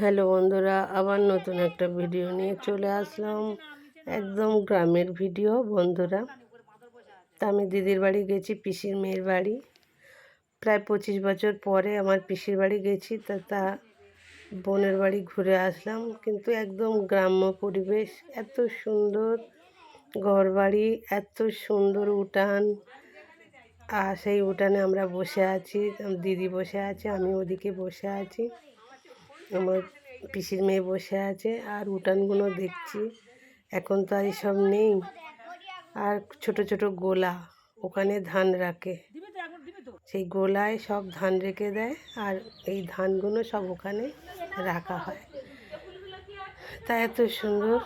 Hello বন্ধুরা, আবার নতুন একটা ভিডিও নিয়ে চলে আসলাম। একদম গ্রামের ভিডিও বন্ধুরা। তা আমি দিদির বাড়ি গেছি, পিসির মেয়ের বাড়ি। প্রায় 25 বছর পরে আমার পিসির বাড়ি গেছি, তা বোনের বাড়ি ঘুরে আসলাম। কিন্তু একদম গ্রাম্য পরিবেশ, এত সুন্দর ঘরবাড়ি, এত সুন্দর উঠান। আর সেই উঠানে আমরা বসে আছি, দিদি বসে আছে, আমি ওদিকে বসে আছি, আমার পিসির মেয়ে বসে আছে। আর উঠানগুলো দেখছি, এখন তো আর এসব নেই। আর ছোট ছোট গোলা, ওখানে ধান রাখে, সেই গোলায় সব ধান রেখে দেয়, আর এই ধানগুলো সব ওখানে রাখা হয়। তা এত সুন্দর,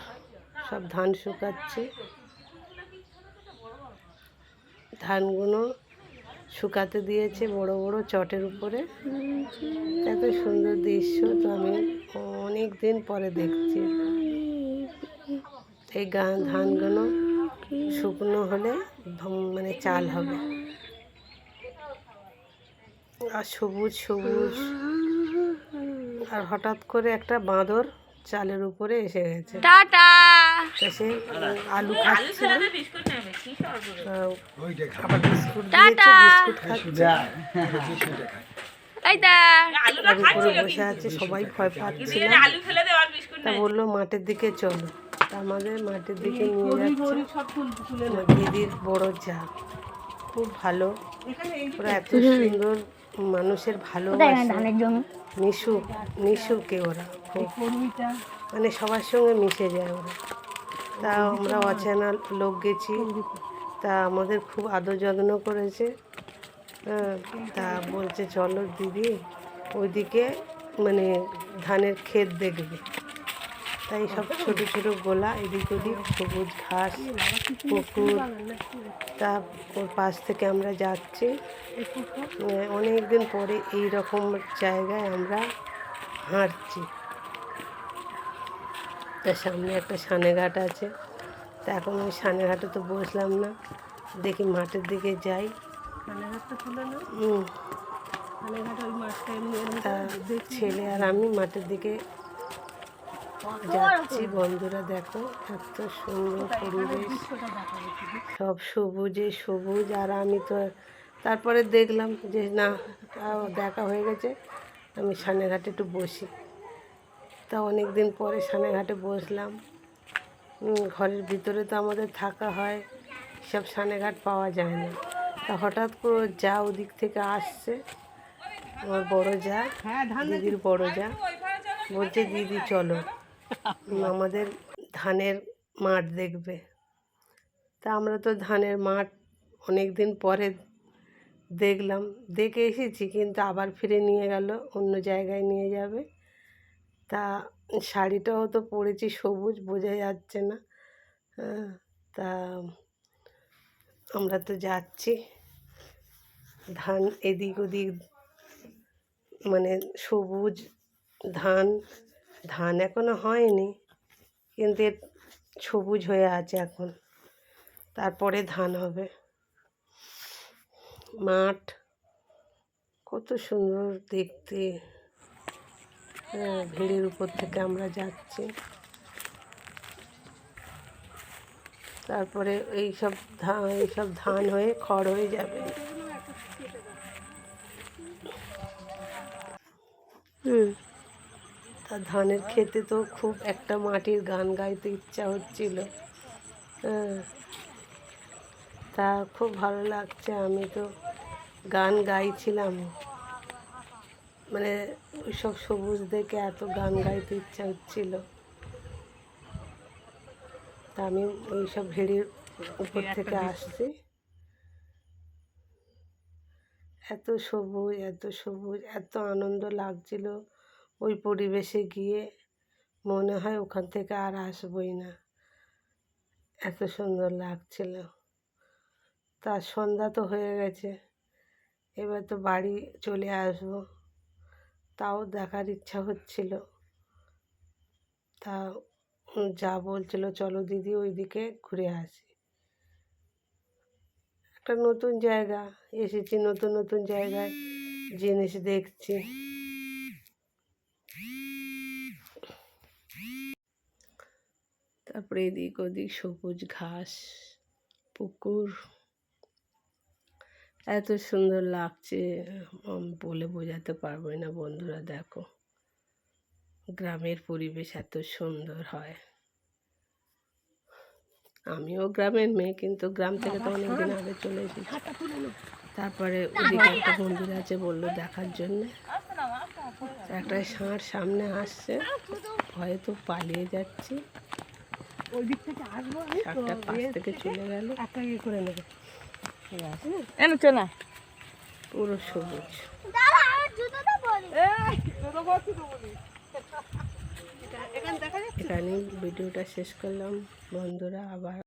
সব ধান শুকাচ্ছে, ধানগুলো শুকাতে দিয়েছে বড় বড় চটের উপরে। এত সুন্দর দৃশ্য তো আমি অনেক দিন পরে দেখছি। এই ধানগুলো শুকনো হলে মানে চাল হবে। আর সবুজ সবুজ, আর হঠাৎ করে একটা বাঁদর চালের উপরে এসে গেছে। সে আলু খাচ্ছিল, আবার বিস্কুট দিয়েছে, বিস্কুট খাচ্ছে। তার উপরে বসে আছে, সবাই ভয় পাচ্ছিল। তা বললো মাঠের দিকে চলো। তা আমাদের মাঠের দিকে নিয়ে যাচ্ছে আমার দিদির বড় যা, খুব ভালো। ওরা এত সুন্দর, মানুষের ভালোবাসে, মিশুকে ওরা খুব, মানে সবার সঙ্গে মিশে যায় ওরা। তা আমরা অচেনা লোক গেছি, তা আমাদের খুব আদর যত্ন করেছে। তা বলছে চলো দিদি, ওইদিকে মানে ধানের ক্ষেত দেখবে। তাই সব ছোট ছোট গোলা, এদিক ওদিক সবুজ ঘাস, পুকুর। তা ওর পাশ থেকে আমরা যাচ্ছি। অনেক দিন পরে এই রকম জায়গায় আমরা হাঁটছি। তার সামনে একটা সানেঘাট আছে। তা এখন ওই সানেঘাটে তো বসলাম না, দেখি মাঠের দিকে যাই। ছেলে আর আমি মাঠের দিকে যাচ্ছি। বন্ধুরা দেখো, এত সুন্দর পরিবেশ, সব সবুজে সবুজ। আর আমি তো তারপরে দেখলাম যে না, দেখা হয়ে গেছে, আমি সানেঘাটে একটু বসি। তা অনেক দিন পরে সানেঘাটে বসলাম। ঘরের ভিতরে তো আমাদের থাকা হয়, সব সানেঘাট পাওয়া যায় না। তা হঠাৎ করে যা ওদিক থেকে আসছে, আমার বড় যা, দিদির বড় যা, বলছে দিদি চলো আমাদের ধানের মাঠ দেখবে। তা আমরা তো ধানের মাঠ অনেক দিন পরে দেখলাম, দেখে এসেছি, কিন্তু আবার ফিরে নিয়ে গেল, অন্য জায়গায় নিয়ে যাবে। তা শাড়িটাও তো পরেছি সবুজ, বোঝা যাচ্ছে না। তা আমরা তো যাচ্ছি, ধান এদিক ওদিক, মানে সবুজ ধান, ধান এখনো হয়নি, কিন্তু সবুজ হয়ে আছে এখন, তারপরে ধান হবে। মাঠ কত সুন্দর দেখতে। ভিড়ের উপর থেকে আমরা যাচ্ছি। তারপরে এইসব ধান হয়ে খড় হয়ে যাবে। তা ধানের খেতে তো খুব একটা মাটির গান গাইতে ইচ্ছা হচ্ছিল। তা খুব ভালো লাগছে, আমি তো গান গাইছিলাম, মানে ওইসব সবুজ দেখে এত গান গাইতে ইচ্ছা হচ্ছিল। তা আমি ওইসব ভিড়ের উপর থেকে আসছি। এত সবুজ, এত সবুজ, এত আনন্দ লাগছিল ওই পরিবেশে গিয়ে, মনে হয় ওখান থেকে আর আসবই না, এত সুন্দর লাগছিল। তা সন্ধ্যা তো হয়ে গেছে, এবার তো বাড়ি চলে আসবো, তাও দেখার ইচ্ছা হচ্ছিল। তা যা বলছিল চলো দিদি ওইদিকে ঘুরে আসি। একটা নতুন জায়গা এসেছি, নতুন নতুন জায়গায় জিনিস দেখছি। তারপরে এদিক ওদিক সবুজ ঘাস, পুকুর, এত সুন্দর লাগছে বলে বোঝাতে পারবো না বন্ধুরা। দেখো গ্রামের পরিবেশ এত সুন্দর হয়। আমিও গ্রামের মেয়ে, কিন্তু গ্রাম থেকে তো অনেকদিন আগে চলে এসেছি। তারপরে ওদিকে একটা মন্দির আছে বললো দেখার জন্যে। একটা ষাঁড় সামনে আসছে, হয়তো পালিয়ে যাচ্ছি, ষাঁড়টা পাশ থেকে চলে গেল। করে নেবে পুরো সবুজ। এখানেই ভিডিওটা শেষ করলাম বন্ধুরা। আবার